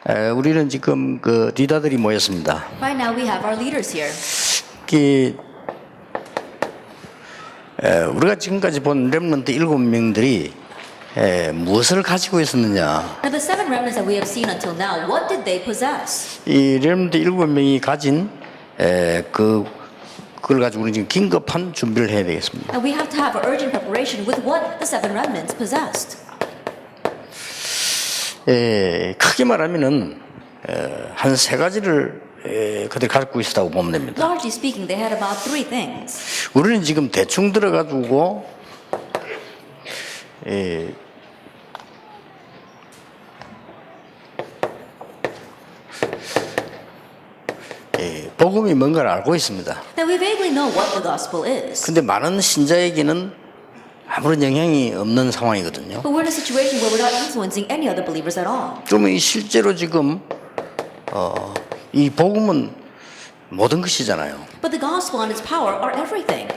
우리는 지금 그 리더들이 모였습니다. Right now we have our leaders here. 우리가 지금까지 본 렘넌트 7명들이 무엇을 가지고 있었느냐? Now the seven remnants that we have seen until now, what did they possess? 이 렘넌트 7명이 가진 그걸 가지고 우리 지금 긴급한 준비를 해야 되겠습니다. And we have to have an urgent preparation with what the seven remnants possessed. 크게 말하면은 한 세 가지를 그들이 갖고 있었다고 보면 됩니다. Largely speaking, they had about three things. 우리는 지금 대충 들어가지고 복음이 뭔가를 알고 있습니다. Now we vaguely know what the gospel is. 근데 많은 신자에게는 아무런 영향이 없는 상황이거든요. But we're in a situation where we're not influencing any other believers at all. 그러면 실제로 지금 이 복음은 모든 것이잖아요. But the gospel and its power are everything.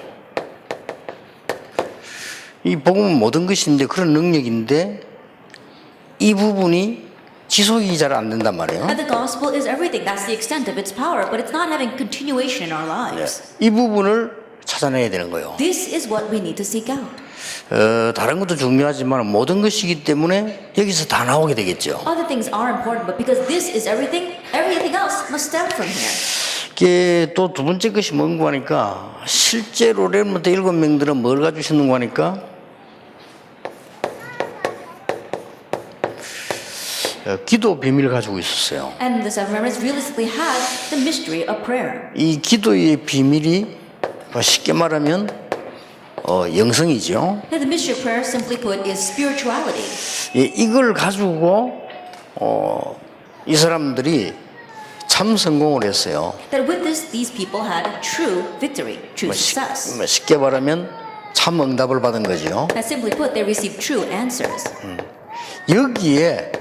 이 복음은 모든 것인데 그런 능력인데 이 부분이 지속이 잘 안 된단 말이에요. And the gospel is everything. That's the extent of its power, but it's not having continuation in our lives. 이 부분을 찾아내야 되는 거예요. This is what we need to seek out. 다른 것도 중요하지만 모든 것이기 때문에 여기서 다 나오게 되겠죠. Other things are important, but because this is everything, everything else must stem from here. 이게 또 두 번째 것이 뭔가 하니까 실제로 렘넌트 7명들은 뭘 가지고 있었는가 하니까 기도 비밀을 가지고 있었어요. And the seven remnants realistically had the mystery of prayer. 이 기도의 비밀이 쉽게 말하면 영성이죠. Now, the mystery of prayer, simply put, is spirituality. 이걸 가지고 이 사람들이 참 성공을 했어요. That with this, these people had true victory, true success. 쉽게 말하면 참 응답을 받은 거죠. That simply put, they received true answers. 여기에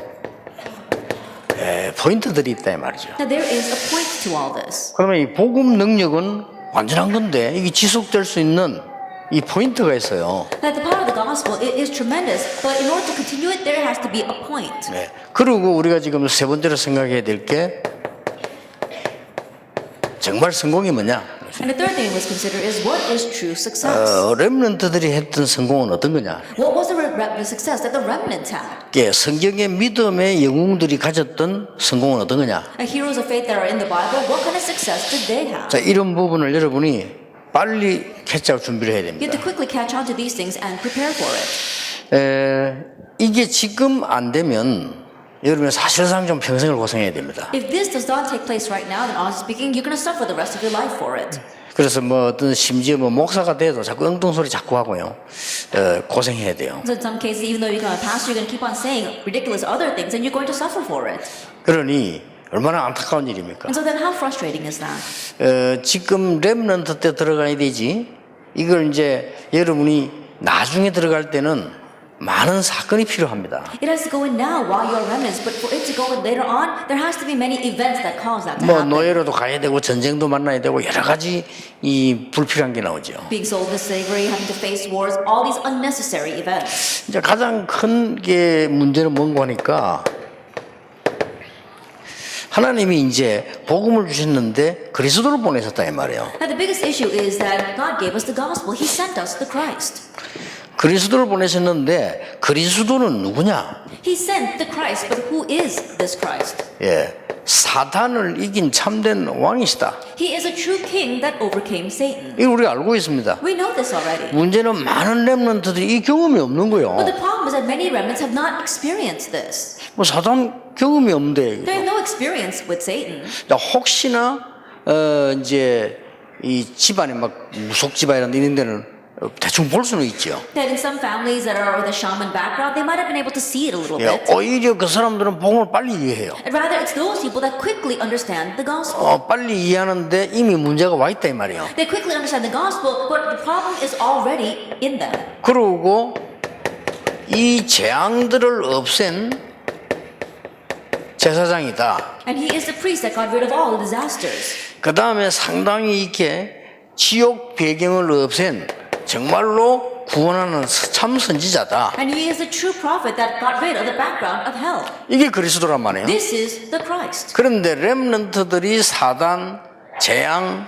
포인트들이 있다 이 말이죠. Now, there is a point to all this. 그러면 이 복음 능력은 완전한 건데 이게 지속될 수 있는 이 포인트가 있어요. That the power of the gospel is tremendous, but in order to continue it, there has to be a point. 그리고 우리가 지금 세 번째로 생각해야 될 게 정말 성공이 뭐냐? And the third thing we must consider is what is true success? 렘넌트들이 했던 성공은 어떤 거냐? What was the success that the remnants had? 성경의 믿음의 영웅들이 가졌던 성공은 어떤 거냐? Heroes of faith that are in the Bible, what kind of success did they have? 자, 이런 부분을 여러분이 빨리 캐치할 준비를 해야 You have 됩니다. to quickly catch on to these things and prepare for it. 이게 지금 안 되면 여러분 사실상 좀 평생을 고생해야 됩니다. If this does not take place right now, then honestly speaking, you're going to suffer the rest of your life for it. 그래서 어떤 심지어 목사가 돼도 자꾸 엉뚱소리 자꾸 하고요. 고생해야 돼요. So in some cases, even though you're going to pastor, you're going to keep on saying ridiculous other things, and you're going to suffer for it. 그러니 얼마나 안타까운 일입니까? And so then how frustrating is that? 지금 렘넌트 때 들어가야 되지. 이걸 이제 여러분이 나중에 들어갈 때는 많은 사건이 필요합니다. It has to go in now while you're remnants, but for it to go in later on, there has to be many events that cause that to happen. 노예로도 가야 되고 전쟁도 만나야 되고 여러 가지 이 불필요한 게 나오죠. Being sold into slavery, having to face wars, all these unnecessary events. 이제 가장 큰 게 문제는 뭔가 하니까 하나님이 이제 복음을 주셨는데 그리스도를 보내셨다 이 말이에요. Now the biggest issue is that God gave us the gospel. He sent us the Christ. 그리스도를 보내셨는데 그리스도는 누구냐? He sent the Christ, but who is this Christ? 사단을 이긴 참된 왕이시다. He is a true king that overcame Satan. 이걸 우리가 알고 있습니다. We know this already. 문제는 많은 렘넌트들이 이 경험이 없는 거예요. But the problem is that many remnants have not experienced this. 사단 경험이 없는데 They have no experience with Satan. 혹시나 이제 이 집안에 막 무속 집안이나 이런 데는 대충 볼 수는 있죠. That in some families that are with a shaman background, they might have been able to see it a little bit. 오히려 그 사람들은 복음을 빨리 이해해요. Rather, it's those people that quickly understand the gospel. 빨리 이해하는데 이미 문제가 와 있다 이 말이에요. They quickly understand the gospel, but the problem is already in them. 그리고 이 재앙들을 없앤 제사장이다. And he is the priest that got rid of all the disasters. 그 다음에 상당히 이렇게 지옥 배경을 없앤 정말로 구원하는 참 선지자다. And he is the true prophet that got rid of the background of hell. 이게 그리스도란 말이에요. This is the Christ. 그런데 렘넌트들이 사단, 재앙,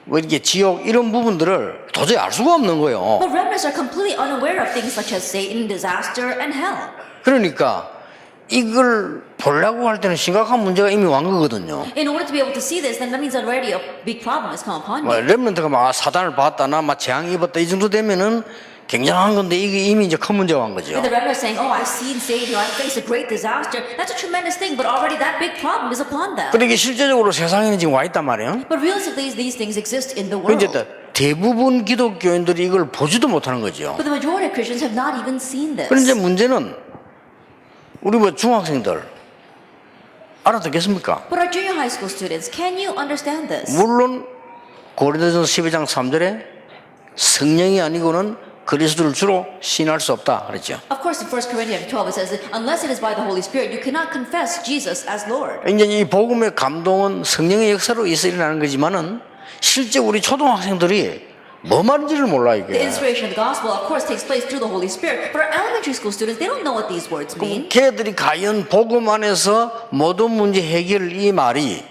뭐 이렇게 지옥 이런 부분들을 도저히 알 수가 없는 거예요. But remnants are completely unaware of things such as Satan, disaster, and hell. 그러니까 이걸 보려고 할 때는 심각한 문제가 이미 완 거거든요. In order to be able to see this, then that means already a big problem has come upon 뭐 you. 렘넌트가 막 사단을 봤다나 막 재앙 입었다 이 정도 되면은 굉장한 건데 이게 이미 이제 큰 문제가 온 거죠. And the remnant saying, "Oh, I've seen Satan, I've faced a great disaster." That's a tremendous thing, but already that big problem is upon them. 그러니까 실제적으로 세상에는 지금 와 있단 말이에요. But realistically, these things exist in the 이제 world. 대부분 기독교인들이 이걸 보지도 못하는 거죠. But the majority of Christians have not even seen this. 그런데 문제는 우리 뭐 중학생들 알아듣겠습니까? But our junior high school students, can you understand this? 물론 고린도전서 12장 3절에 성령이 아니고는 그리스도를 주로 신할 수 없다 그랬죠. Of course, in 1 Corinthians 12 it says that unless it is by the Holy Spirit, you cannot confess Jesus as Lord. 이제 이 복음의 감동은 성령의 역사로 있어 일어나는 거지만은 실제 우리 초등학생들이 뭐 말인지를 몰라 The 이게. inspiration of the gospel, of course, takes place through the Holy Spirit. But our elementary school students, they don't know what these words mean. 걔들이 과연 복음 안에서 모든 문제 해결 이 말이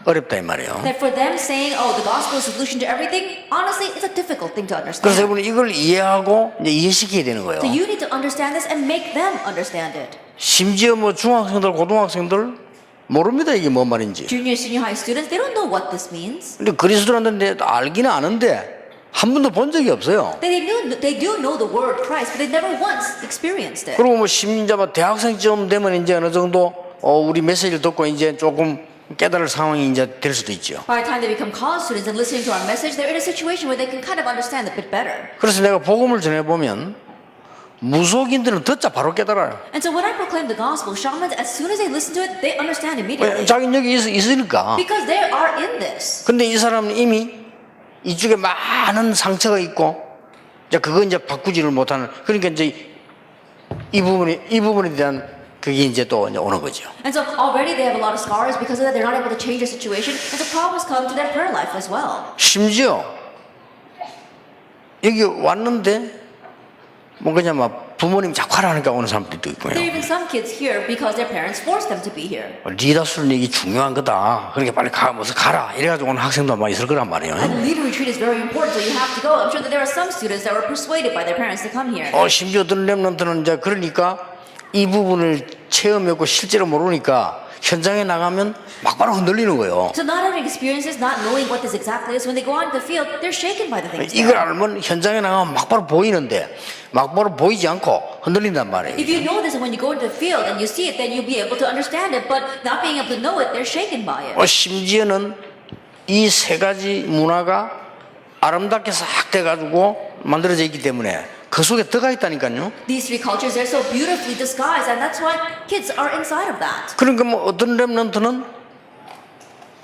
어렵다 이 말이에요. That for them saying, "Oh, the gospel is the solution to everything," honestly, it's a difficult thing to 그래서 understand. 여러분 이걸 이해하고 이제 이해시켜야 되는 거예요. So you need to understand this and make them understand it. 심지어 뭐 중학생들, 고등학생들 모릅니다 이게 뭔 말인지. Junior, senior high students, they don't know what this means. 근데 그리스도라는데 알기는 아는데 한 번도 본 적이 없어요. They do know the word Christ, but they never once experienced it. 그리고 뭐 심지어 뭐 대학생쯤 되면 이제 어느 정도 우리 메시지를 듣고 이제 조금 깨달을 상황이 이제 될 수도 있죠. By the time they become college students and listening to our message, they're in a situation where they can kind of understand a bit better. 그래서 내가 복음을 전해 보면 무속인들은 듣자 바로 깨달아요. And so when I proclaim the gospel, shamans, as soon as they listen to it, they understand immediately. 왜? 자기는 여기 있으니까. Because they are in this. 근데 이 사람은 이미 이쪽에 많은 상처가 있고 이제 그거 이제 바꾸지를 못하는 그러니까 이제 이 부분에 대한 그게 이제 또 이제 오는 거죠. And so already they have a lot of scars because of that. They're not able to change their situation. And so problems come to their prayer life as well. 심지어 여기 왔는데 뭐 그냥 막 부모님 자꾸 하라니까 오는 사람들도 있고요. There are even some kids here because their parents forced them to be here. 리더스는 이게 중요한 거다. 그러니까 빨리 가라. 이래가지고 오는 학생도 아마 있을 거란 말이에요. And leader retreat is very important, so you have to go. I'm sure that there are some students that were persuaded by their parents to come here. 심지어 어떤 렘넌트는 이제 그러니까 이 부분을 체험했고 실제로 모르니까 현장에 나가면 막바로 흔들리는 거예요. So not having experiences, not knowing what this exactly is, when they go out in the field, they're shaken by the things. 이걸 알면 현장에 나가면 막바로 보이는데 막바로 보이지 않고 흔들린단 말이에요. If you know this and when you go into the field and you see it, then you'll be able to understand it. But not being able to know it, they're shaken by it. 심지어는 이 세 가지 문화가 아름답게 싹 돼가지고 만들어져 있기 때문에 그 속에 들어가 있다니까요. These three cultures, they're so beautifully disguised, and that's why kids are inside of that. 그러니까 뭐 어떤 렘넌트는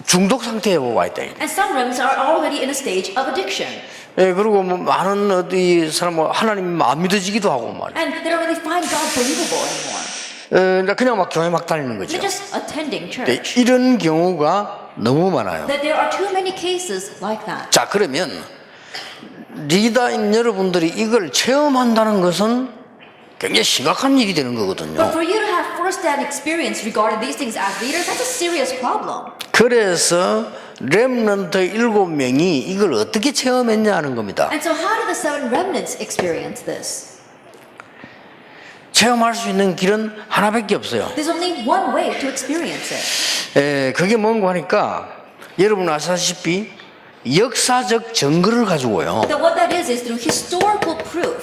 중독 상태에 와 있다. And some remnants are already in a stage of addiction. 예, 그리고 뭐 많은 어디 사람 뭐 하나님 안 믿어지기도 하고 말이야. And they don't really find God believable anymore. 그냥 막 교회 막 다니는 거죠. They're just attending 네, church. 이런 경우가 너무 많아요. That there are too many cases like that. 자, 그러면 리더인 여러분들이 이걸 체험한다는 것은 굉장히 심각한 일이 되는 거거든요. But for you to have first-hand experience regarding these things as leaders, that's a serious problem. 그래서 렘넌트 7명이 이걸 어떻게 체험했냐 하는 겁니다. And so how did the 7 remnants experience this? 체험할 수 있는 길은 하나밖에 없어요. There's only one way to experience it. 그게 뭔가 하니까 여러분 아시다시피 역사적 증거를 가지고요. That what that is through historical proof.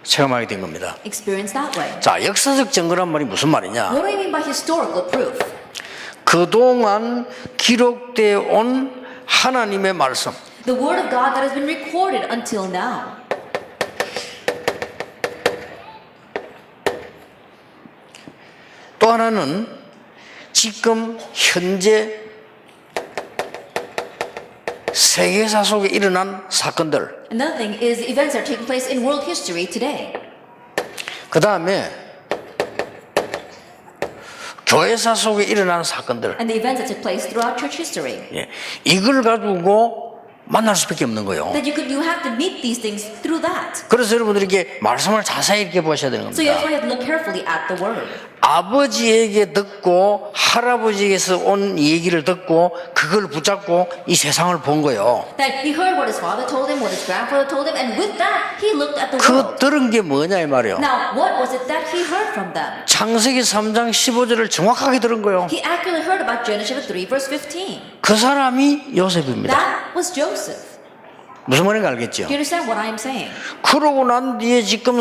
체험하게 된 겁니다. Experience that way. 자, 역사적 증거란 말이 무슨 말이냐? What do I mean by historical proof? 그동안 기록되어 온 하나님의 말씀. The word of God that has been recorded until now. 또 하나는 지금 현재 세계사 속에 일어난 사건들. Another thing is events that are taking place in world history today. 그 다음에 교회사 속에 일어난 사건들. And the events that took place throughout church history. 예, 이걸 가지고 만날 수밖에 없는 거예요. That you have to meet these things through that. 그래서 여러분들이 이렇게 말씀을 자세히 이렇게 보셔야 되는 So you 겁니다. have to look carefully at the word. 아버지에게 듣고 할아버지에게서 온 얘기를 듣고 그걸 붙잡고 이 세상을 본 거예요. That he heard what his father told him, what his grandfather told him, and with that he looked at the 그 world. 들은 게 뭐냐 이 말이에요. Now, what was it that he heard from them? 창세기 3장 15절을 정확하게 들은 거예요. He accurately heard about Genesis 3 verse 15. 그 사람이 요셉입니다. That was Joseph. 무슨 말인지 알겠죠? Do you understand what I am saying? 그러고 난 뒤에 지금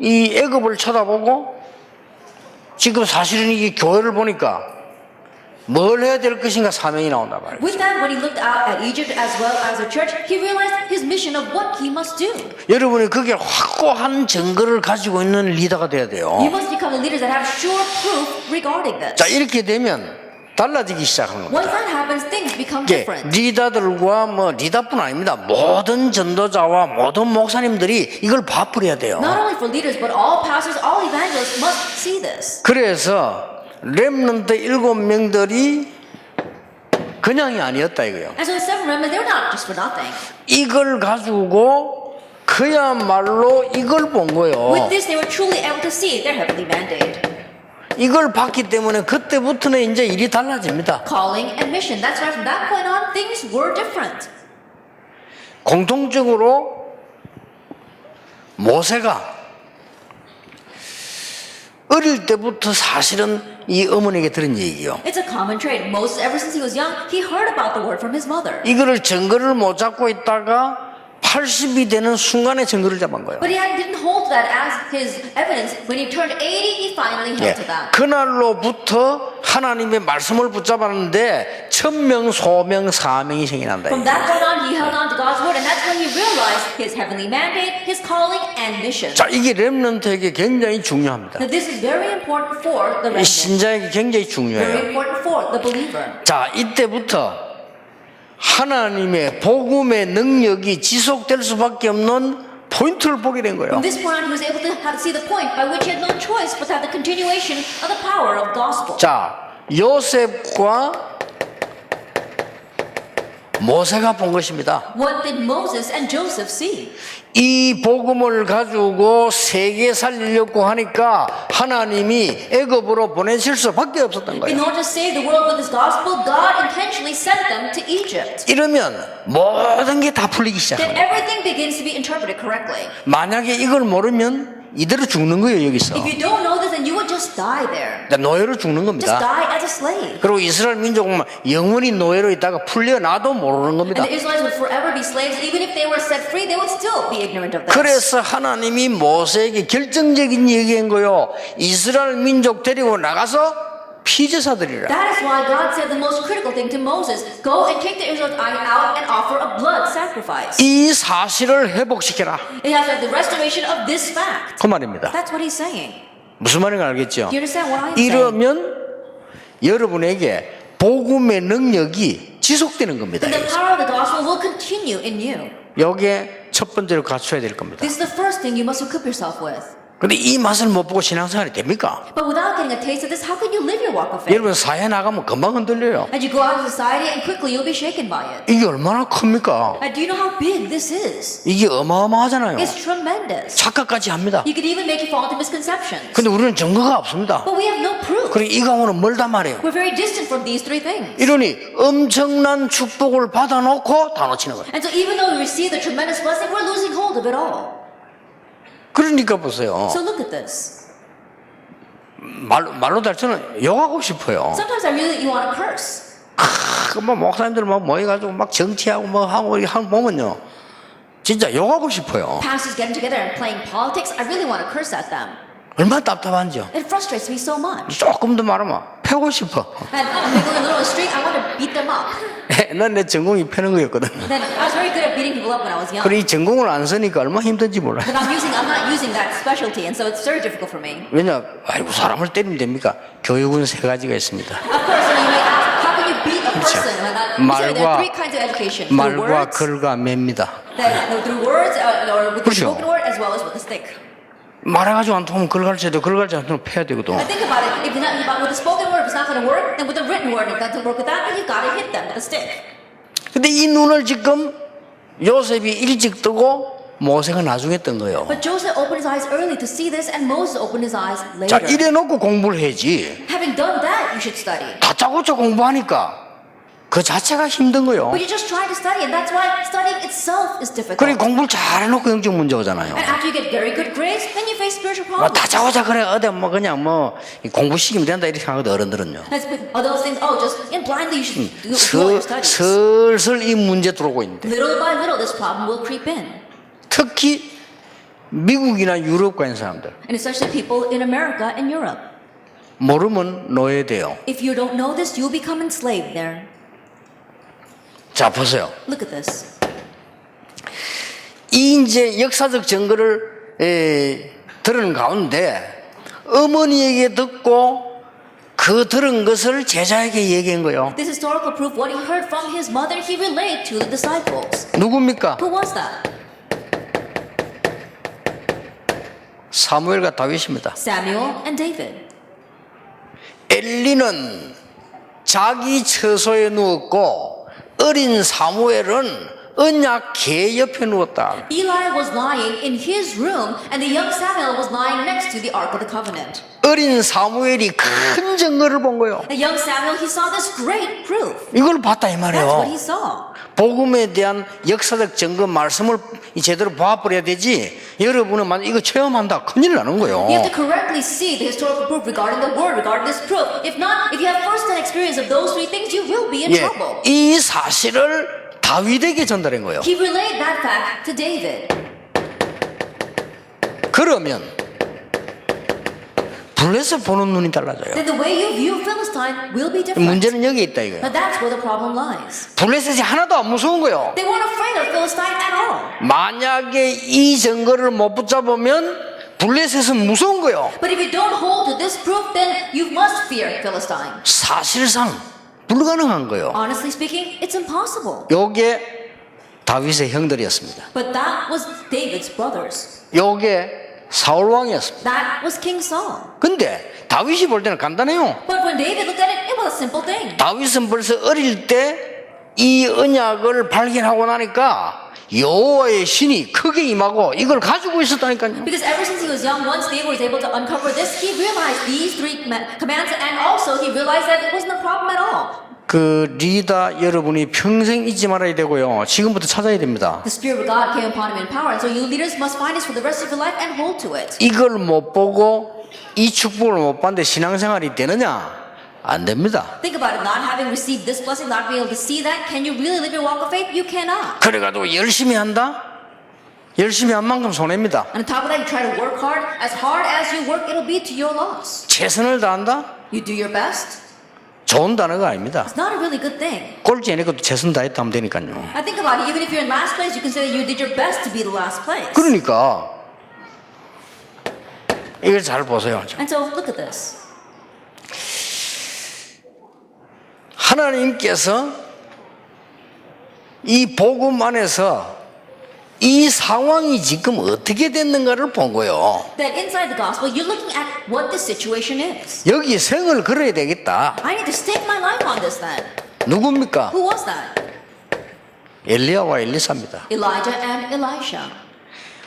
이 애굽을 쳐다보고 지금 사실은 이게 교회를 보니까 뭘 해야 될 것인가 사명이 나온단 말이에요. With that, when he looked out at Egypt as well as the church, he realized his mission of what he must do. 여러분이 그게 확고한 증거를 가지고 있는 리더가 돼야 돼요. You must become the leaders that have sure proof regarding this. 자, 이렇게 되면 달라지기 시작하는 겁니다. Once that happens, things become 이게 different. 리더들과 리더뿐 아닙니다. 모든 전도자와 모든 목사님들이 이걸 바꾸려야 돼요. Not only for leaders, but all pastors, all evangelists must see this. 그래서 렘넌트 7명들이 그냥이 아니었다 이거예요. And so the seven remnants, they were not just for nothing. 이걸 가지고 그야말로 이걸 본 거예요. With this, they were truly able to see their heavenly mandate. 이걸 봤기 때문에 그때부터는 이제 일이 달라집니다. Calling and mission. That's right, from that point on, things were different. 공통적으로 모세가 어릴 때부터 사실은 이 어머니에게 들은 얘기요. It's a common trait. Moses, ever since he was young, he heard about the word from his mother. 이거를 증거를 못 잡고 있다가 80이 되는 순간에 증거를 잡은 거예요. But he didn't hold that as his evidence. When he turned 80, he finally held to that. 그날로부터 하나님의 말씀을 붙잡았는데 천명, 소명, 사명이 생겨난다. From that point on, he held on to God's word, and that's when he realized his heavenly mandate, his calling, and mission. 자, 이게 렘넌트에게 굉장히 중요합니다. Now, this is very important for the 이 remnant. 신자에게 굉장히 Very 중요해요. important for the believer. 자, 이때부터 하나님의 복음의 능력이 지속될 수밖에 없는 포인트를 보게 된 거예요. From this point on, he was able to see the point by which he had no choice but to have the continuation of the power of gospel. 자, 요셉과 모세가 본 것입니다. What did Moses and Joseph see? 이 복음을 가지고 세계 살리려고 하니까 하나님이 애굽으로 보내실 수밖에 없었던 In 거예요. order to save the world with his gospel, God intentionally sent them to Egypt. 이러면 모든 게 다 풀리기 Then 시작합니다. everything begins to be interpreted correctly. 만약에 이걸 모르면 이대로 죽는 거예요, 여기서. If you don't know this, then you would just die there. 노예로 죽는 Just 겁니다. die as a slave. 그리고 이스라엘 민족은 영원히 노예로 있다가 풀려나도 모르는 겁니다. And the Israelites would forever be slaves. Even if they were set free, they would still be ignorant of this. 그래서 하나님이 모세에게 결정적인 얘기한 거요. 이스라엘 민족 데리고 나가서 피제사드리라. That is why God said the most critical thing to Moses, go and take the Israelites out and offer a blood sacrifice. 이 사실을 회복시켜라. It has the restoration of this fact. 그 말입니다. That's what he's saying. 무슨 말인지 알겠죠? Do you understand what I'm saying? 이러면 여러분에게 복음의 능력이 지속되는 겁니다. Then the power of the gospel will continue in you. 여기에 첫 번째로 갖춰야 될 겁니다. This is the first thing you must equip yourself with. 근데 이 맛을 못 보고 신앙생활이 됩니까? But without getting a taste of this, how can you live your walk of faith? 여러분 사회 나가면 금방 흔들려요. As you go out into society, and quickly you'll be shaken by it. 이게 얼마나 큽니까? And do you know how big this is? 이게 어마어마하잖아요. It's tremendous. 착각까지 합니다. You could even make you fall into misconceptions. 근데 우리는 증거가 없습니다. But we have no proof. 그리고 이 강호는 멀단 말이에요. We're very distant from these three things. 이러니 엄청난 축복을 받아놓고 다 놓치는 거예요. And so even though we receive the tremendous blessing, we're losing hold of it all. 그러니까 보세요. So look at this. 말로 달처는 욕하고 싶어요. Sometimes I really you want to curse. 뭐 목사님들 막 모여가지고 막 정치하고 뭐 하고 이렇게 하는 거 보면요. 진짜 욕하고 싶어요. Pastors getting together and playing politics, I really want to curse at them. 얼마나 답답한지요. It frustrates me so much. 조금 더 말하면 패고 싶어. And when they go in the middle of the street, I want to beat them up. 난 내 전공이 패는 거였거든. Then I was very good at beating people up when I was young. 그리고 이 전공을 안 쓰니까 얼마나 힘든지 몰라요. But I'm not using that specialty, and so it's very difficult for me. 왜냐, 아이고 사람을 때리면 됩니까? 교육은 세 가지가 있습니다. Of course, you may ask, how can you beat a person? There are three kinds of education: through 말과 words, 글과 매입니다. through words, or with the 그렇죠. spoken word, as well as with the stick. 말해가지고 안 통하면 글 가르쳐야 돼. 글 가르쳐 안 통하면 패야 되거든. And think about it. If it's not with the spoken word, if it's not going to work, then with the written word, if it doesn't work with that, then you've got to hit them with a stick. 근데 이 눈을 지금 요셉이 일찍 뜨고 모세가 나중에 뜬 거예요. But Joseph opened his eyes early to see this, and Moses opened his eyes 자, later. 이래 놓고 공부를 해야지. Having done that, you should study. 다짜고짜 공부하니까 그 자체가 힘든 거예요. But you're just trying to study, and that's why studying itself is difficult. 그래 공부를 잘해놓고 영적 문제 오잖아요. And after you get very good grades, then you face spiritual 뭐 problems. 다짜고짜 그래 어디 뭐 그냥 뭐 공부 시키면 된다 이렇게 하거든 어른들은요. That's all those things. Oh, just blindly you should do all your studies. 슬슬 이 문제 들어오고 있는데 Little by little, this problem will creep in, 특히 미국이나 유럽과 있는 사람들 and especially people in America and Europe. 모르면 노예돼요. If you don't know this, you'll become enslaved there. 자 보세요. Look at this. 이 이제 역사적 증거를 들은 가운데 어머니에게 듣고 그 들은 것을 제자에게 얘기한 거예요. This historical proof, what he heard from his mother, he relayed to the disciples. 누굽니까? Who was that? 사무엘과 다윗입니다. Samuel and David. 엘리는 자기 처소에 누웠고 어린 사무엘은 언약 궤 옆에 누웠다. Eli was lying in his room, and the young Samuel was lying next to the Ark of the Covenant. 어린 사무엘이 큰 증거를 본 거예요. The young Samuel, he saw this great proof. 이걸 봤다 이 That's what 말이에요. he saw. 복음에 대한 역사적 증거 말씀을 제대로 봐버려야 되지. 여러분은 만약 이거 체험한다 큰일 나는 거예요. You have to correctly see the historical proof regarding the word, regarding this proof. If not, if you have first-hand experience of those three things, you will be in 예, trouble. 이 사실을 다윗에게 전달한 거예요. He relayed that fact to David. 그러면 블레셋 보는 눈이 달라져요. Then the way you view Philistine will be different. 문제는 여기 있다 이거예요. But that's where the problem lies. 블레셋이 하나도 안 무서운 거예요. They weren't afraid of Philistine at all. 만약에 이 증거를 못 붙잡으면 블레셋은 무서운 거예요. But if you don't hold to this proof, then you must fear Philistine. 사실상 불가능한 거예요. Honestly speaking, it's impossible. 요게 다윗의 형들이었습니다. But that was David's brothers. 요게 사울 왕이었습니다. That was King Saul. 근데 다윗이 볼 때는 간단해요. But when David looked at it, it was a simple thing. 다윗은 벌써 어릴 때 이 언약을 발견하고 나니까 여호와의 신이 크게 임하고 이걸 가지고 있었다니까요. Because ever since he was young, once David was able to uncover this, he realized these three commands, and also he realized that it wasn't a problem at all. 그 리다 여러분이 평생 잊지 말아야 되고요. 지금부터 찾아야 됩니다. The Spirit of God came upon him in power, and so you leaders must find this for the rest of your life and hold to it. 이걸 못 보고 이 축복을 못 받는데 신앙생활이 되느냐? 안 됩니다. Think about it, not having received this blessing, not being able to see that, can you really live your walk of faith? You cannot. 그래가지고 열심히 한다? 열심히 한 만큼 손해입니다. And on top of that, you try to work hard as you work, it'll be to your loss. 최선을 다한다? You do your best. 좋은 단어가 아닙니다. It's not a really good thing. 꼴찌 아니고도 최선 다했다 하면 되니까요. I think about it, even if you're in last place, you can say that you did your best to be the last place. 그러니까 이걸 잘 보세요. And so look at this. 하나님께서 이 복음 안에서 이 상황이 지금 어떻게 됐는가를 본 거예요. That inside the gospel, you're looking at what the situation is. 여기 생을 걸어야 되겠다. I need to stake my life on this then. 누굽니까? Who was that? 엘리야와 엘리사입니다. Elijah and Elisha.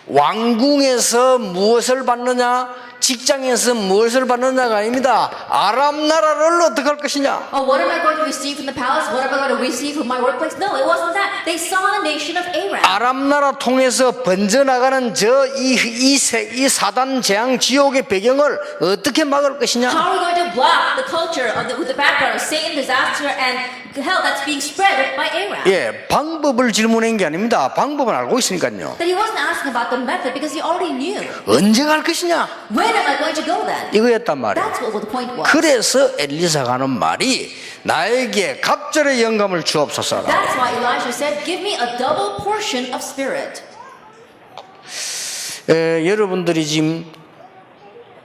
왕궁에서 무엇을 받느냐? 직장에서 무엇을 받느냐가 아닙니다. 아람 나라를 어떻게 할 것이냐? Oh, what am I going to receive from the palace? What am I going to receive from my workplace? No, it wasn't that. They saw the nation of Aram. 아람 나라 통해서 번져나가는 이 사단 재앙 지옥의 배경을 어떻게 막을 것이냐? How are we going to block the culture of with the background of Satan, disaster, and hell that's being spread by Aram? 예, 방법을 질문한 게 아닙니다. 방법은 알고 있으니까요. That he wasn't asking about the method because he already knew. 언제 갈 것이냐? When am I going to go then? 이거였단 말이에요. That's what the point was. 그래서 엘리사가 하는 말이 나에게 갑절의 영감을 주옵소서. That's why Elisha said, give me a double portion of spirit. 여러분들이 지금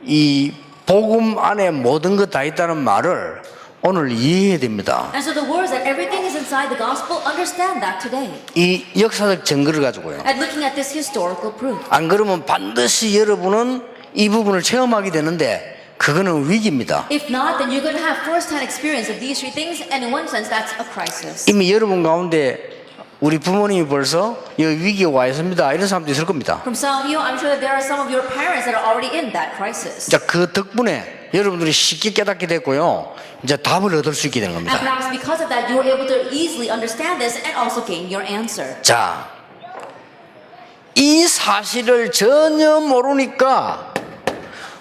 이 복음 안에 모든 것 다 있다는 말을 오늘 이해해야 됩니다. And so the words that everything is inside the gospel, understand that today. 이 역사적 증거를 가지고요. And looking at this historical proof. 안 그러면 반드시 여러분은 이 부분을 체험하게 되는데 그거는 위기입니다. If not, then you're going to have first-hand experience of these three things, and in one sense, that's a crisis. 이미 여러분 가운데 우리 부모님이 벌써 이 위기에 와 있습니다. 이런 사람도 있을 겁니다. From some of you, I'm sure that there are some of your parents that are already in that crisis. 자, 그 덕분에 여러분들이 쉽게 깨닫게 됐고요. 이제 답을 얻을 수 있게 되는 And 겁니다. perhaps because of that, you were able to easily understand this and also gain your answer. 자, 이 사실을 전혀 모르니까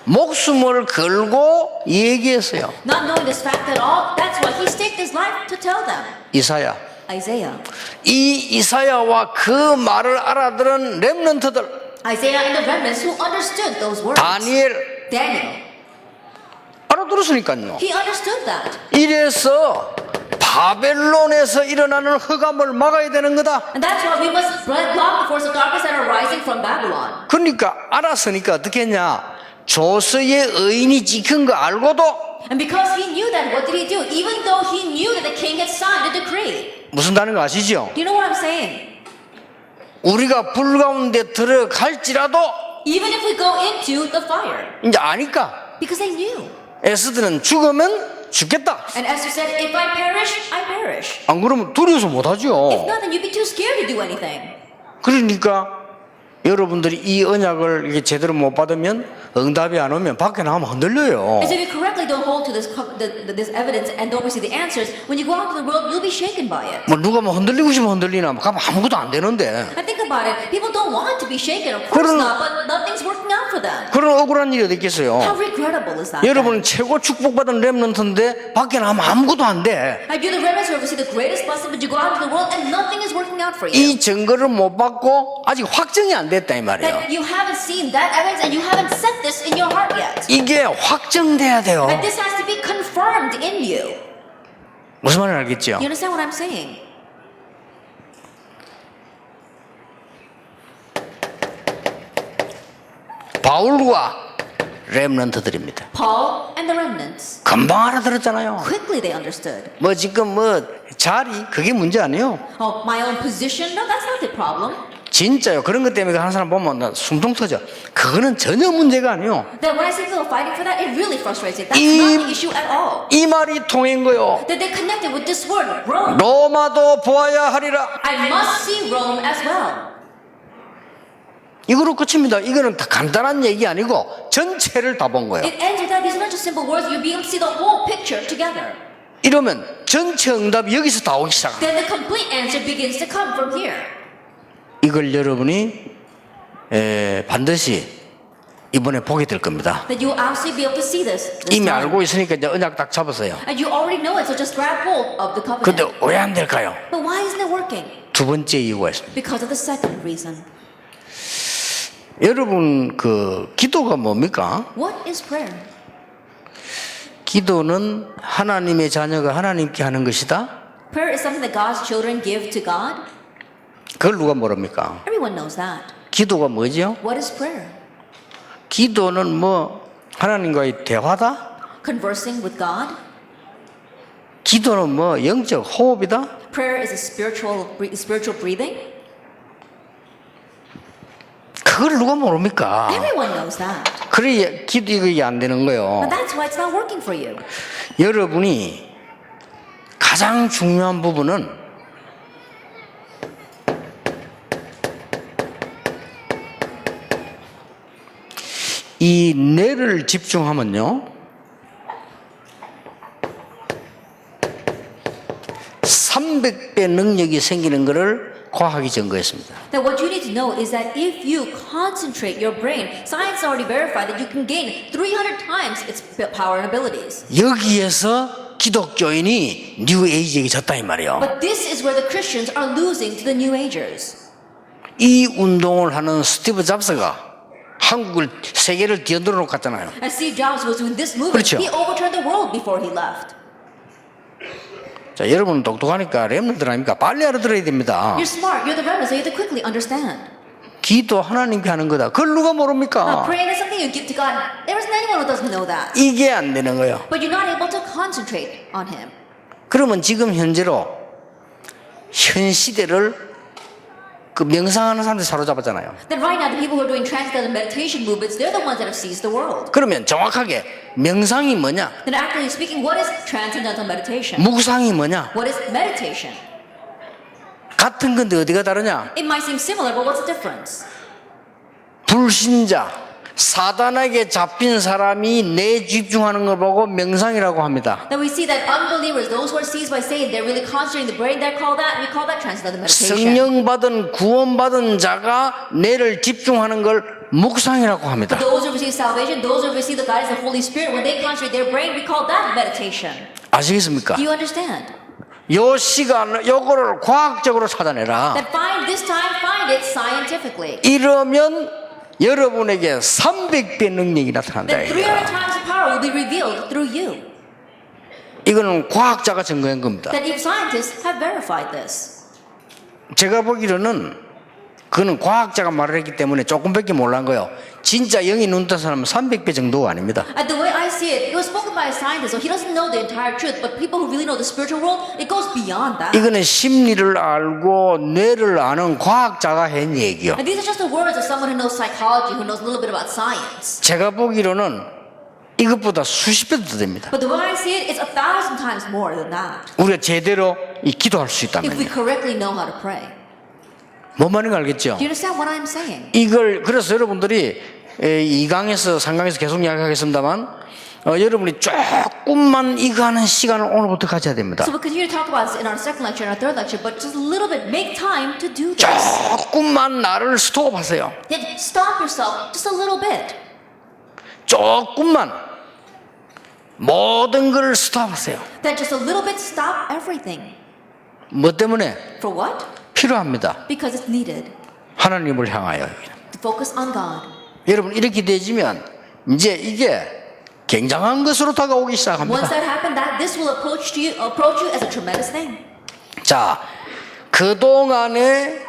목숨을 걸고 얘기했어요. Not knowing this fact at all, that's why he staked his life to tell them. 이사야. Isaiah. 이 이사야와 그 말을 알아들은 렘넌트들, Isaiah and the remnants who understood those words. 다니엘 Daniel. 알아들었으니까요. He understood that. 이래서 바벨론에서 일어나는 흑암을 막아야 되는 거다. And that's why we must block the force of darkness that are rising from Babylon. 그러니까 알았으니까 어떻게 했냐? 조서의 의인이 찍힌 거 알고도 And because he knew that, what did he do? Even though he knew that the king had signed the decree. 무슨 다는 거 아시죠? Do you know what I'm saying? 우리가 불 가운데 들어갈지라도 Even if we go into the fire. 이제 아니까. Because they knew. 에스더는 죽으면 죽겠다. And Esther said, if I perish, I perish. 안 그러면 두려워서 If 못하죠. not, then you'd be too scared to do anything. 그러니까 여러분들이 이 언약을 이렇게 제대로 못 받으면 응답이 안 오면 밖에 나가면 흔들려요. And so if you correctly don't hold to this evidence and don't receive the answers, when you go out into the world, you'll be shaken by it. 뭐 누가 뭐 흔들리고 싶으면 흔들리나 가면 아무것도 안 되는데 And think about it. People don't want to be shaken, of course not, but nothing's working out for them. 그런 억울한 일이 어디 있겠어요. How regrettable is that? 여러분은 최고 축복받은 렘넌트인데 밖에 나가면 아무것도 안 돼. Have you the remnants who have received the greatest blessing, but you go out into the world and nothing is working out for you? 이 증거를 못 받고 아직 확정이 안 됐다 이 말이에요. That you haven't seen that evidence and you haven't set this in your heart yet. 이게 확정돼야 돼요. And this has to be confirmed in you. 무슨 말인지 알겠죠? You understand what I'm saying? 바울과 렘넌트들입니다. Paul and the remnants. 금방 알아들었잖아요. Quickly they understood. 뭐 지금 뭐 자리 그게 문제 아니에요. Oh, my own position? No, that's not the problem. 진짜요. 그런 것 때문에 하는 사람 보면 나 숨통 터져. 그거는 전혀 문제가 아니에요. That when I see people fighting for that, it really frustrates me. That's 이- not the issue at all. 이 말이 통한 거요. That they're connected with this word, Rome. 로마도 보아야 하리라. I must see Rome as well. 이거로 끝입니다. 이거는 다 간단한 얘기 아니고 전체를 다 본 거예요. It ends with that. These are not just simple words. You'll be able to see the whole picture together. 이러면 전체 응답이 여기서 다 오기 시작합니다. Then the complete answer begins to come from here. 이걸 여러분이 반드시 이번에 보게 될 겁니다. That you will absolutely be able to see this. 이미 time. 알고 있으니까 이제 언약 딱 잡았어요. And you already know it, so just grab hold of the 근데 covenant. 왜 안 될까요? But why isn't it working? 두 번째 이유가 있습니다. Because of the second reason. 여러분 그 기도가 뭡니까? What is prayer? 기도는 하나님의 자녀가 하나님께 하는 것이다. Prayer is something that God's children give to God. 그걸 누가 모릅니까? Everyone knows that. 기도가 뭐죠? What is prayer? 기도는 뭐 하나님과의 대화다. Conversing with God. 기도는 뭐 영적 호흡이다. Prayer is a spiritual breathing. 그걸 누가 모릅니까? Everyone knows that. 그래 기도 이게 안 되는 거예요. But that's why it's not working for you. 여러분이 가장 중요한 부분은 이 뇌를 집중하면요 300배 능력이 생기는 것을 과학이 증거했습니다. That what you need to know is that if you concentrate your brain, science already verified that you can gain 300 times its power and abilities. 여기에서 기독교인이 뉴 에이지에게 졌다 이 말이에요. But this is where the Christians are losing to the New Agers. 이 운동을 하는 스티브 잡스가 한국을 세계를 뒤흔들어 놓고 갔잖아요. And Steve Jobs was doing this movement. 그렇죠. He overturned the world before he left. 자, 여러분은 똑똑하니까 렘넌트 아닙니까? 빨리 알아들어야 됩니다. You're smart. You're the remnant, so you have to quickly understand. 기도 하나님께 하는 거다. 그걸 누가 모릅니까? Praying is something you give to God. There isn't anyone who doesn't know that. 이게 안 되는 거예요. But you're not able to concentrate on Him. 그러면 지금 현재로 현 시대를 그 명상하는 사람들 사로잡았잖아요. Then right now, the people who are doing transcendental meditation movements, they're the ones that have seized the world. 그러면 정확하게 명상이 뭐냐? Then actually speaking, what is transcendental meditation? 묵상이 뭐냐? What is meditation? 같은 건데 어디가 다르냐? It might seem similar, but what's the difference? 불신자, 사단에게 잡힌 사람이 뇌 집중하는 걸 보고 명상이라고 합니다. Then we see that unbelievers, those who are seized by Satan, they're really concentrating the brain. We call that transcendental meditation. 성령 받은 구원받은 자가 뇌를 집중하는 걸 묵상이라고 합니다. Those who receive salvation, those who receive the guidance of the Holy Spirit, when they concentrate their brain, we call that meditation. 아시겠습니까? Do you understand? 요 시간 요거를 과학적으로 찾아내라. That find this time, find it scientifically. 이러면 여러분에게 300배 능력이 나타난다. That 300 times the power will be revealed through you. 이거는 과학자가 증거한 겁니다. That even scientists have verified this. 제가 보기로는 그는 과학자가 말을 했기 때문에 조금밖에 몰란 거예요. 진짜 영이 눈 뜬 사람은 300배 정도가 아닙니다. And the way I see it, it was spoken by a scientist, so he doesn't know the entire truth. But people who really know the spiritual world, it goes beyond that. 이거는 심리를 알고 뇌를 아는 과학자가 한 얘기요. And these are just the words of someone who knows psychology, who knows a little bit about science. 제가 보기로는 이것보다 수십 배도 더 됩니다. But the way I see it, it's 1,000 times more than that. 우리가 제대로 기도할 수 If we 있다면. correctly know how to pray. 뭔 말인가 알겠죠? Do you understand what I'm saying? 이걸 그래서 여러분들이 2강에서 3강에서 계속 이야기하겠습니다만 여러분이 조금만 이거 하는 시간을 오늘부터 가져야 됩니다. So we'll continue to talk about this in our second lecture and our third lecture, but just a little bit, make time to do this. 조금만 나를 스톱하세요. Then stop yourself just a little bit. 조금만 모든 걸 스톱하세요. Then just a little bit, stop everything. 뭐 때문에? For what? 필요합니다. Because it's needed 하나님을 향하여. to focus on God. 여러분 이렇게 되지면 이제 이게 굉장한 것으로 다가오기 Once 시작합니다. that happened, that this will approach you as a tremendous thing. 자, 그동안에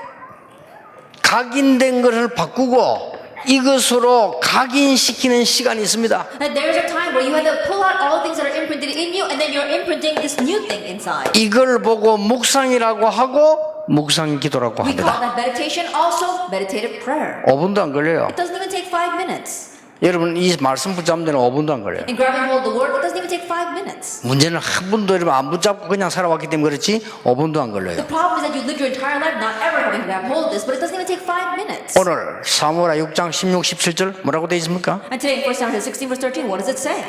각인된 것을 바꾸고 이것으로 각인시키는 시간이 있습니다. And there is a time where you have to pull out all the things that are imprinted in you, and then you're imprinting this new thing inside. 이걸 보고 묵상이라고 하고 묵상 기도라고 We call 합니다. that meditation, also meditative prayer. 5분도 안 걸려요. It doesn't even take 5 minutes. 여러분 이 말씀 붙잡는 데는 5분도 안 걸려요. In grabbing hold of the word, it doesn't even take 5 minutes. 문제는 한 번도 여러분 안 붙잡고 그냥 살아왔기 때문에 그렇지 5분도 안 걸려요. The problem is that you lived your entire life not ever having grabbed hold of this, but it doesn't even take 5 minutes. 오늘 사무엘하 6장 16, 17절 뭐라고 되어 있습니까? And today in 1 Samuel 16 verse 13, what does it say?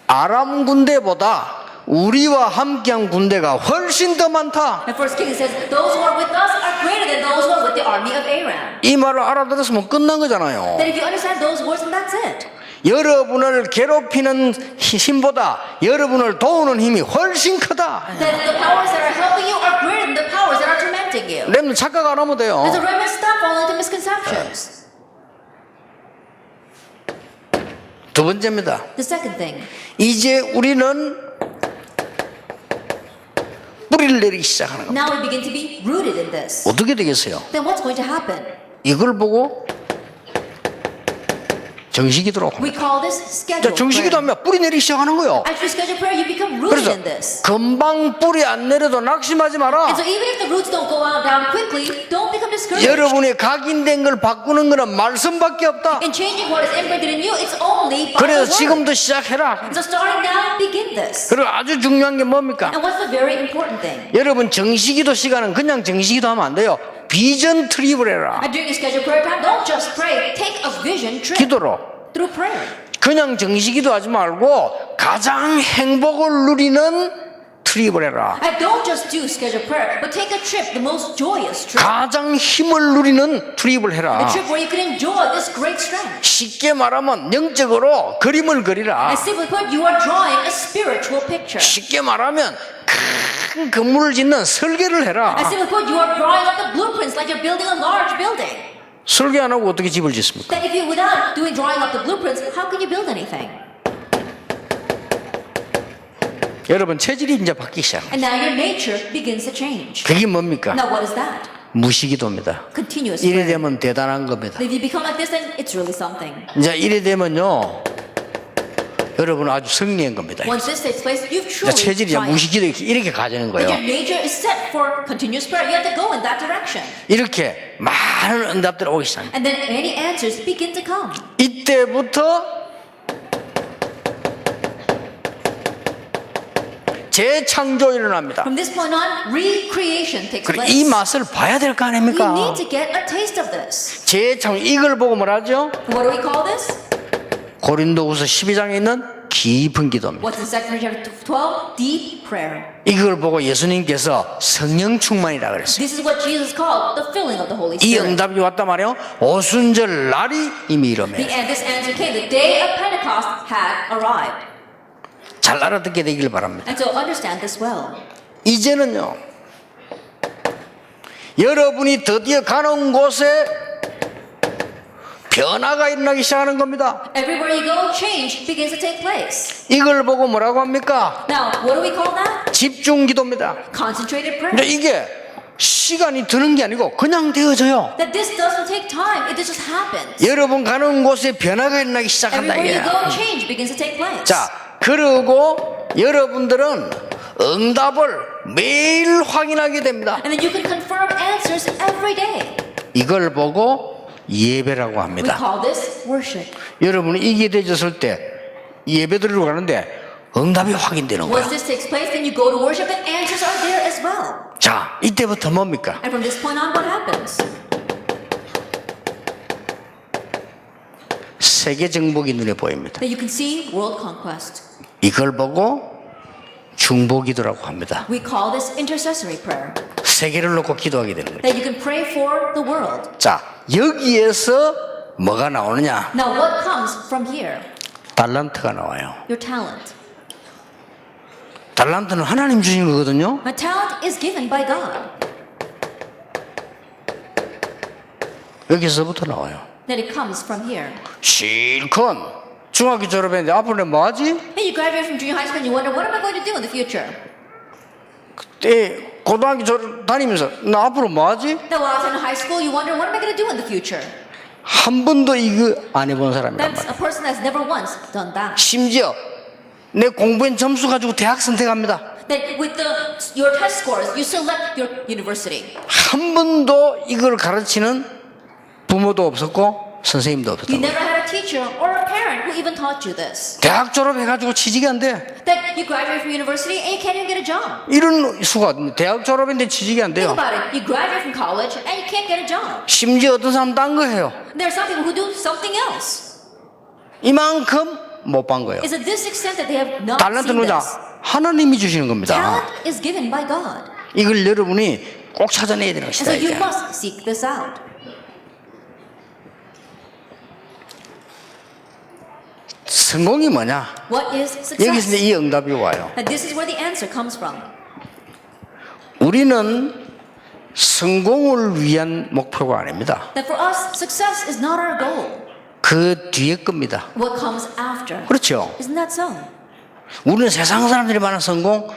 아람 군대보다 우리와 함께한 군대가 훨씬 더 많다. And 1 King says, those who are with us are greater than those who are with the army of Aram. 이 말을 알아들었으면 끝난 거잖아요. That if you understand those words, then that's it. 여러분을 괴롭히는 힘보다 여러분을 도우는 힘이 훨씬 크다. That the powers that are helping you are greater than the powers that are tormenting you. 렘는 착각 안 하면 돼요. As a remnant, stop falling into misconceptions. 두 번째입니다. The second thing, 이제 우리는 뿌리를 내리기 시작하는 겁니다. now we begin to be rooted in this. 어떻게 되겠어요? Then what's going to happen? 이걸 보고 정식이도록 합니다. We call this 자, scheduled 정식이도 prayer. 하면 뿌리 내리기 시작하는 거예요. As you schedule prayer, you become rooted 그래서 in this. 금방 뿌리 안 내려도 낙심하지 마라. And so even if the roots don't go out down quickly, don't become discouraged. 여러분이 각인된 걸 바꾸는 거는 말씀밖에 없다. In changing what is imprinted in you, it's only by 그래서 the word. 지금도 시작해라. So starting now, begin this. 그리고 아주 중요한 게 뭡니까? And what's the very important thing? 여러분 정식기도 시간은 그냥 정식기도 하면 안 돼요. 비전 트립을 해라. And during your scheduled prayer time, don't just pray. Take a vision trip 기도로. through prayer. 그냥 정식기도 하지 말고 가장 행복을 누리는 트립을 해라. And don't just do scheduled prayer, but take a trip, the most joyous trip. 가장 힘을 누리는 트립을 A 해라. trip where you can enjoy this great strength. 쉽게 말하면 영적으로 그림을 그리라. And simply put, you are drawing a spiritual picture. 쉽게 말하면 큰 건물을 짓는 설계를 해라. And simply put, you are drawing up the blueprints like you're building a large building. 설계 안 하고 어떻게 집을 짓습니까? That if you, without drawing up the blueprints, how can you build anything? 여러분 체질이 이제 바뀌기 시작합니다. And now your nature begins to change. 그게 뭡니까? Now what is that? 무시기도입니다. Continuous 이래 prayer. 되면 대단한 겁니다. If you become like this, then it's really something. 이제 이래 되면요, 여러분 아주 승리한 겁니다. Once this takes place, you've 이제 truly 체질이 triumphed. 무시기도 이렇게 가지는 But 거예요. your nature is set for continuous prayer. You have to go in that direction. 이렇게 많은 응답들이 오기 시작합니다. And then any answers begin to come. 이때부터 재창조 일어납니다. From this point on, recreation takes 그리고 place. 이 맛을 봐야 될 거 We 아닙니까? need to get a taste of this. 재창조, 이걸 보고 뭐라죠? What do we call this? 고린도후서 12장에 있는 깊은 기도입니다. What's in 2 Corinthians 12? Deep prayer. 이걸 보고 예수님께서 성령 충만이라 그랬어요. This is what Jesus called the filling of the Holy 이 Spirit. 응답이 왔단 말이에요. 오순절 날이 이미 이르매. This answer came. The day of Pentecost had arrived. 잘 알아듣게 되길 바랍니다. And so understand this well. 이제는요, 여러분이 드디어 가는 곳에 변화가 일어나기 시작하는 겁니다. Everywhere you go, change begins to take place. 이걸 보고 뭐라고 합니까? Now, what do we call that? 집중 기도입니다. Concentrated 근데 prayer. 이게 시간이 드는 게 아니고 그냥 되어져요. That this doesn't take time. It just happens. 여러분 가는 곳에 변화가 일어나기 시작한다. Everywhere 이게. you go, change begins to take place. 자, 그리고 여러분들은 응답을 매일 확인하게 됩니다. And then you can confirm answers every day. 이걸 보고 예배라고 We 합니다. call this worship. 여러분이 이게 되졌을 때 예배 드리러 가는데 응답이 확인되는 거예요. Once this takes place, then you go to worship and answers are there as well. 자, 이때부터 뭡니까? And from this point on, what happens? 세계 정복이 눈에 보입니다. That you can see world conquest. 이걸 보고 중보기도라고 합니다. We call this intercessory prayer. 세계를 놓고 기도하게 되는 거죠. That you can pray for the world. 자, 여기에서 뭐가 나오느냐? Now, what comes from here? 달란트가 나와요. Your talent. 달란트는 하나님 주신 거거든요. A talent is given by God. 여기서부터 나와요. That it comes from here. 실컷 중학교 졸업했는데 앞으로 내가 뭐 하지? And you graduate from junior high school and you wonder, what am I going to do in the future? 그때 고등학교 졸업 다니면서 나 앞으로 뭐 하지? Then while I was in high school, you wonder, what am I going to do in the future? 한 번도 이거 안 해본 사람이란 That's 말이에요. a person that's never once done that. 심지어 내 공부한 점수 가지고 대학 선택합니다. That with your test scores, you select your university. 한 번도 이걸 가르치는 부모도 없었고 선생님도 You 없었다고. never had a teacher or a parent who even taught you this. 대학 졸업해가지고 취직이 안 돼. That you graduate from university and you can't even get a job. 이런 수가 대학 졸업인데 취직이 안 Think 돼요. about it. You graduate from college and you can't get a job. 심지어 어떤 사람 딴 거 해요. There are some people who do something else. 이만큼 못 반 거예요. It's at this extent that they have not 달란트 seen 누자 this. 하나님이 주시는 겁니다. Talent is given by God. 이걸 여러분이 꼭 찾아내야 되는 And 것이다. so you 이게. must seek this out. 성공이 뭐냐? What is 여기서 success? 이 응답이 와요. And this is where the answer comes from. 우리는 성공을 위한 목표가 아닙니다. That for us, success is not our goal. 그 뒤에 겁니다. What comes after? 그렇죠. Isn't that so? 우리는 세상 사람들이 말하는 성공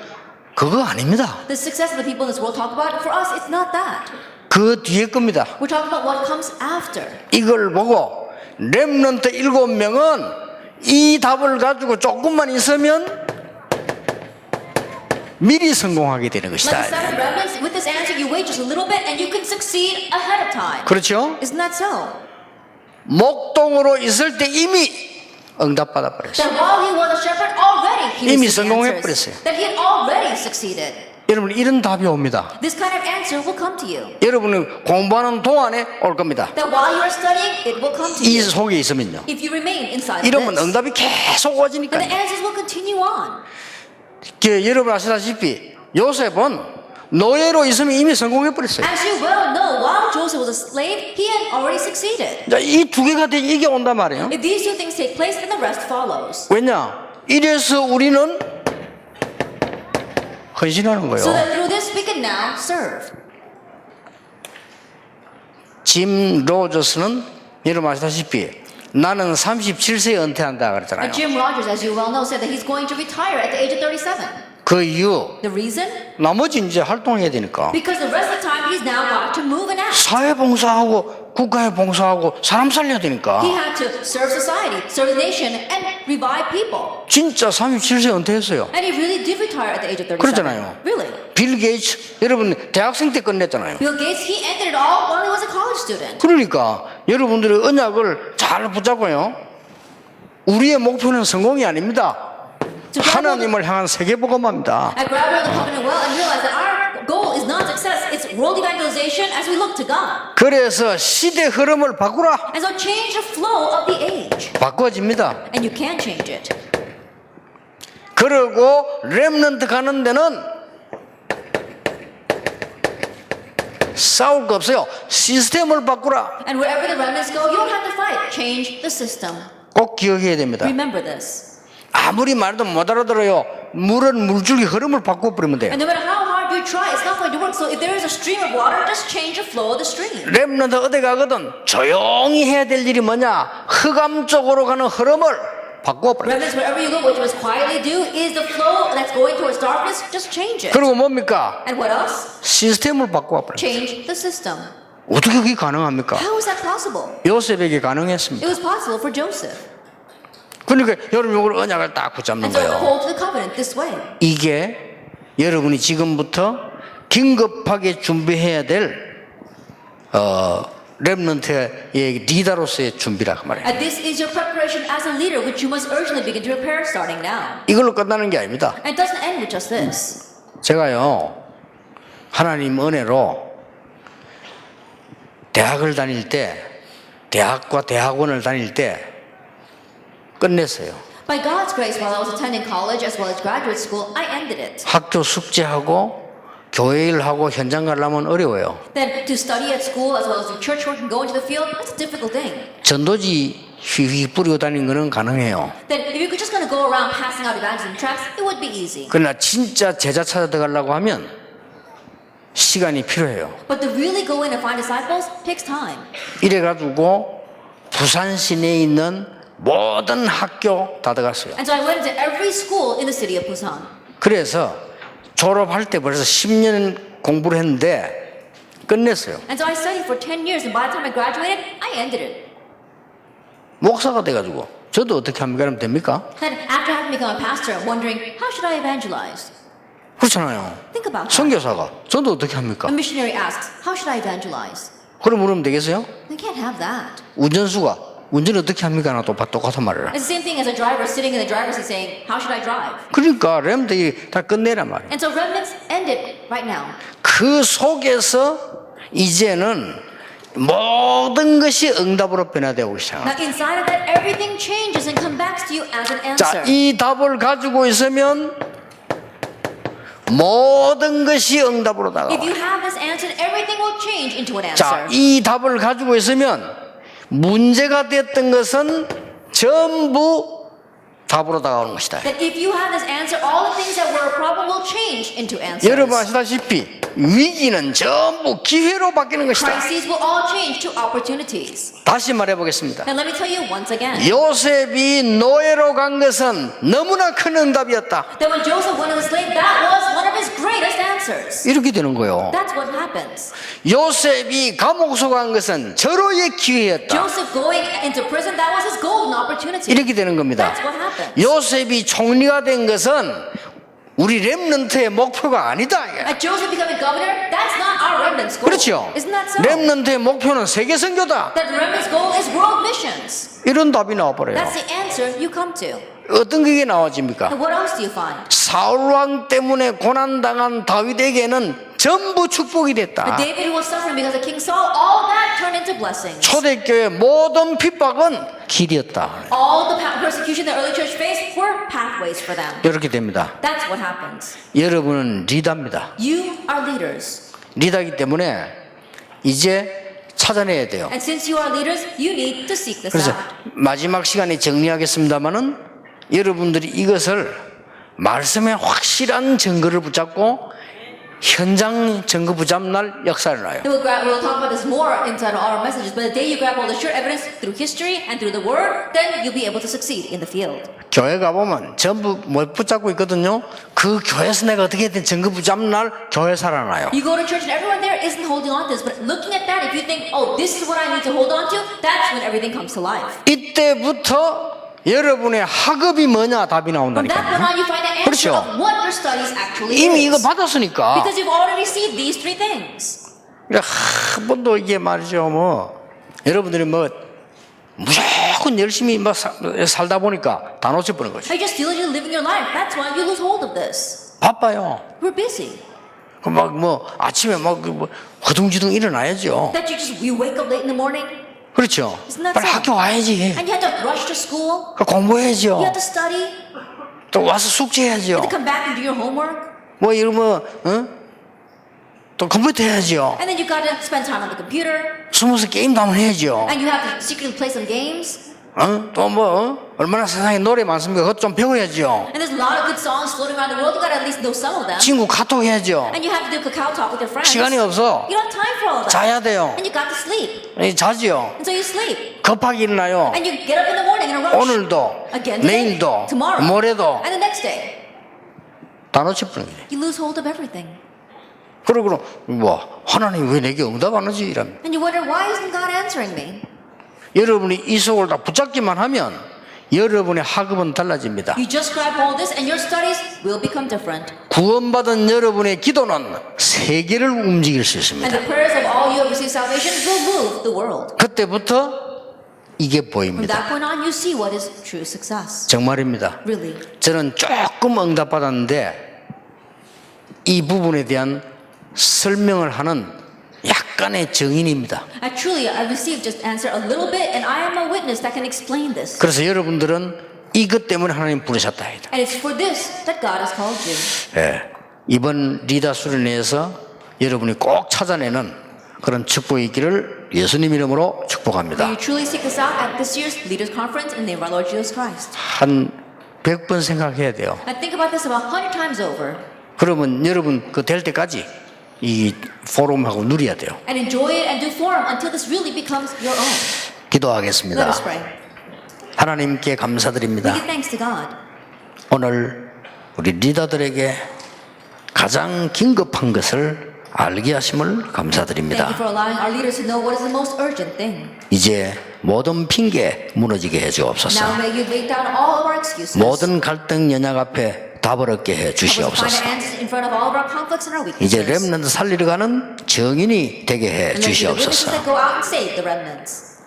그거 아닙니다. The success of the people in this world talk about, for us, it's not that. 그 뒤에 겁니다. We're talking about what comes after. 이걸 보고 렘넌트 7명은 이 답을 가지고 조금만 있으면 미리 성공하게 되는 Like 것이다. the seven remnants, with this answer, you wait just a little bit and you can succeed ahead of time. 그렇죠? Isn't that so? 목동으로 있을 때 이미 응답받아 버렸어요. That while he was a shepherd, already he 이미 received 성공해 answers. 버렸어요. That he had already succeeded. 여러분 이런 답이 옵니다. This kind of answer will come to you. 여러분은 공부하는 동안에 올 겁니다. That while you are studying, it will come to 이 you. 속에 있으면요. If you remain inside of 이러면 this, 응답이 계속 then 와지니까. the answers will continue on. 여러분 아시다시피 요셉은 노예로 있으면 이미 성공해 버렸어요. As you well know, while Joseph was a slave, he had already succeeded. 이 두 개가 돼 이게 온단 말이에요. If these two things take place, then the rest follows. 왜냐? 이래서 우리는 헌신하는 So 거예요. that through this we can now serve. 짐 로저스는 여러분 아시다시피 나는 37세에 은퇴한다 그랬잖아요. Jim Rogers, as you well know, said that he's going to retire at the age of 37. 그 이유 The reason? 나머지 이제 활동해야 되니까 Because the rest of the time he's now got to move and act. 사회 봉사하고 국가에 봉사하고 사람 살려야 되니까 He had to serve society, serve the nation, and revive people. 진짜 37세 은퇴했어요. And he really did retire at the age of 37. 그렇잖아요. Really? 빌 게이츠 여러분 대학생 때 끝냈잖아요. Bill Gates, he ended it all while he was a college student. 그러니까 여러분들의 언약을 잘 붙잡고요. 우리의 목표는 성공이 아닙니다. To grab hold of- 하나님을 향한 세계복음화입니다. and grab hold of the covenant well and realize that our goal is not success, it's world evangelization as we look to God. 그래서 시대 흐름을 바꾸라. And so change the flow of the age. 바꿔집니다. And you can change it. 그리고 렘넌트 가는 데는 싸울 거 없어요. 시스템을 바꾸라. And wherever the remnants go, you don't have to fight. Change the system. 꼭 기억해야 됩니다. Remember this. 아무리 말도 못 알아들어요. 물은 물줄기 흐름을 바꿔버리면 돼요. And no matter how hard you try, it's not going to work. So if there is a stream of water, just change the flow of the stream. 렘넌트 어디 가거든 조용히 해야 될 일이 뭐냐? 흑암 쪽으로 가는 흐름을 바꿔버려요. Remnants, wherever you go, what you must quietly do is the flow that's going towards darkness, just change it. 그리고 뭡니까? And what else? 시스템을 바꿔버려요. Change the system. 어떻게 그게 가능합니까? How is that possible? 요셉에게 가능했습니다. It was possible for Joseph. 그러니까 여러분 이걸 언약을 딱 붙잡는 And so 거예요. hold to the covenant this way. 이게 여러분이 지금부터 긴급하게 준비해야 될 렘넌트의 리더로서의 준비라 그 말이에요. And this is your preparation as a leader, which you must urgently begin to prepare starting now. 이걸로 끝나는 게 아닙니다. And it doesn't end with just this. 제가요 하나님 은혜로 대학을 다닐 때 대학과 대학원을 다닐 때 끝냈어요. By God's grace, while I was attending college as well as graduate school, I ended it. 학교 숙제하고 교회 일하고 현장 가려면 어려워요. Then to study at school as well as do church work and go into the field, that's a difficult thing. 전도지 휘휘 뿌리고 다니는 거는 가능해요. Then if you're just going to go around passing out evangelism tracts, it would be easy. 그러나 진짜 제자 찾아 들어가려고 하면 시간이 필요해요. But to really go in and find disciples takes time. 이래가지고 부산 시내에 있는 모든 학교 다 들어갔어요. And so I went into every school in the city of Busan. 그래서 졸업할 때 벌써 10년 공부를 했는데 끝냈어요. And so I studied for 10 years, and by the time I graduated, I ended it. 목사가 돼가지고 저도 어떻게 합니까? 그러면 됩니까? Then after having become a pastor, I'm wondering, how should I evangelize? 그렇잖아요. Think about that. 선교사가 저도 어떻게 합니까? A missionary asks, how should I evangelize? 그럼 그러면 되겠어요? We can't have that. 운전수가 운전 어떻게 합니까? 나 똑같은 말을. It's the same thing as a driver sitting in the driver's seat saying, how should I drive? 그러니까 렘들이 다 끝내란 말이에요. And so remnants end it right now. 그 속에서 이제는 모든 것이 응답으로 변화되고 시작합니다. Now inside of that, everything changes and comes back to you as an 자, answer. 이 답을 가지고 있으면 모든 것이 응답으로 If 다가와. you have this answer, everything will change into an 자, answer. 이 답을 가지고 있으면 문제가 됐던 것은 전부 답으로 다가오는 것이다. That if you have this answer, all the things that were a problem will change into answers. 여러분 아시다시피 위기는 전부 기회로 바뀌는 것이다. Crises will all change to opportunities. 다시 말해보겠습니다. And let me tell you once again, 요셉이 노예로 간 것은 너무나 큰 응답이었다. that when Joseph went as a slave, that was one of his greatest answers. 이렇게 되는 거예요. That's what happens. 요셉이 감옥소 간 것은 절호의 기회였다. Joseph going into prison, that was his golden opportunity. 이렇게 되는 겁니다. That's what happens. 요셉이 총리가 된 것은 우리 렘넌트의 목표가 아니다. At Joseph becoming governor, that's not our remnant's goal. 그렇죠. Isn't that so? 렘넌트의 목표는 세계 선교다. That the remnant's goal is world missions. 이런 답이 나와버려요. That's the answer you come to. 어떤 게 나와집니까? And what else do you find? 사울왕 때문에 고난당한 다윗에게는 전부 축복이 됐다. David who was suffering because of King Saul, all that turned into blessings. 초대교회 모든 핍박은 길이었다. All the persecution the early church faced were pathways for them. 이렇게 됩니다. That's what happens. 여러분은 리더입니다. You are leaders. 리더이기 때문에 이제 찾아내야 돼요. And since you are leaders, you need to seek this 그래서 out. 마지막 시간에 정리하겠습니다마는 여러분들이 이것을 말씀에 확실한 증거를 붙잡고 현장 증거 붙잡는 날 역사를 놔요. We'll talk about this more inside of our messages, but the day you grab all the sure evidence through history and through the word, then you'll be able to succeed in the field. 교회 가보면 전부 뭘 붙잡고 있거든요. 그 교회에서 내가 어떻게든 증거 붙잡는 날 교회 살아나요. You go to church and everyone there isn't holding on to this, but looking at that, if you think, oh, this is what I need to hold on to, that's when everything comes to life. 이때부터 여러분의 학업이 뭐냐 답이 From that point 나온다니까요. on, you find the answer 그렇죠. of what your studies actually 이미 이거 is. 받았으니까 Because you've already received these three things. 한 번도 이게 말이죠. 뭐 여러분들이 뭐 무조건 실컷 열심히 막 살다 보니까 다 놓쳐버린 거죠. I just feel like you're living your life. That's why you lose hold of this. 바빠요. We're busy. 막 뭐 아침에 막 허둥지둥 일어나야죠. That you wake up late in the morning 그렇죠. Isn't that 빨리 so? 학교 와야지. and you have to rush to school. 공부해야죠. You have to study. 또 와서 숙제해야죠. To come back and do your homework. 뭐 이러면 또 컴퓨터 해야죠. And then you got to spend time on the computer. 숨어서 게임도 한번 해야죠. And you have to secretly play some games. 또 뭐 얼마나 세상에 노래 많습니까? 그것 좀 배워야죠. And there's a lot of good songs floating around the world. You got to at least know some of them. 친구 카톡 해야죠. And you have to do kakao talk with your friends. 시간이 없어. You don't have time for all that. 자야 돼요. And you got to sleep. 자지요. And so you sleep. 급하게 일어나요. And you get up in the morning in a rush. 오늘도, Again today, 내일도, tomorrow, 모레도 and the next day. 다 놓쳐버린 거예요. You lose hold of everything. 그러고 뭐 하나님 왜 내게 응답 안 하지? 이러면 And you wonder, why isn't God answering me? 여러분이 이 속을 다 붙잡기만 하면 여러분의 학업은 달라집니다. You just grab hold of this and your studies will become different. 구원받은 여러분의 기도는 세계를 움직일 수 And 있습니다. the prayers of all you have received salvation will move the world. 그때부터 이게 From 보입니다. that point on, you see what is true success. 정말입니다. Really. 저는 조금 응답받았는데 이 부분에 대한 설명을 하는 약간의 증인입니다. I received just answer a little bit, and I am a witness that can explain this. 그래서 여러분들은 이것 때문에 하나님 부르셨다. And it's for this that God has called you. 예, 이번 리더 수련회에서 여러분이 꼭 찾아내는 그런 축복이 있기를 예수님 이름으로 May 축복합니다. you truly seek this out at this year's Leaders Conference in the name of our Lord Jesus Christ. 한 100번 생각해야 돼요. And think about this about 100 times over. 그러면 여러분 그 될 때까지 이 포럼하고 누려야 돼요. And enjoy it and do forum until this really becomes your own. Let 기도하겠습니다. us pray. 하나님께 We 감사드립니다. give thanks to God. 오늘 우리 리더들에게 가장 긴급한 것을 알게 하심을 Thank you 감사드립니다. for allowing our leaders to know what is the most urgent thing. 이제 모든 핑계 무너지게 해 Now 주옵소서. may you break down all of our excuses. 모든 갈등 연약 앞에 답을 얻게 해 Help us to find 주시옵소서. answers in front of all of our conflicts and our 이제 weaknesses. 렘넌트 살리러 가는 정인이 되게 해 And let you be the witnesses 주시옵소서. that go out and save the remnants.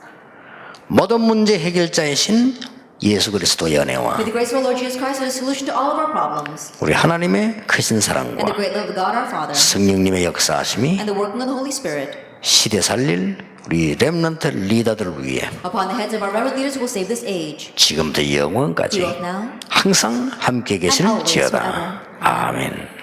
모든 문제 해결자이신 예수 그리스도의 은혜와 May the grace of our Lord Jesus Christ be the solution to all of our problems. 우리 하나님의 크신 And the 사랑과 great love of God our Father. 성령님의 역사하심이 And the working of the Holy Spirit. 시대 살릴 우리 렘넌트 리더들을 위해 Upon the heads of our remnant leaders who will save this age. 지금부터 영원까지 Both now 항상 함께 and always 계실지어다. forever. 아멘.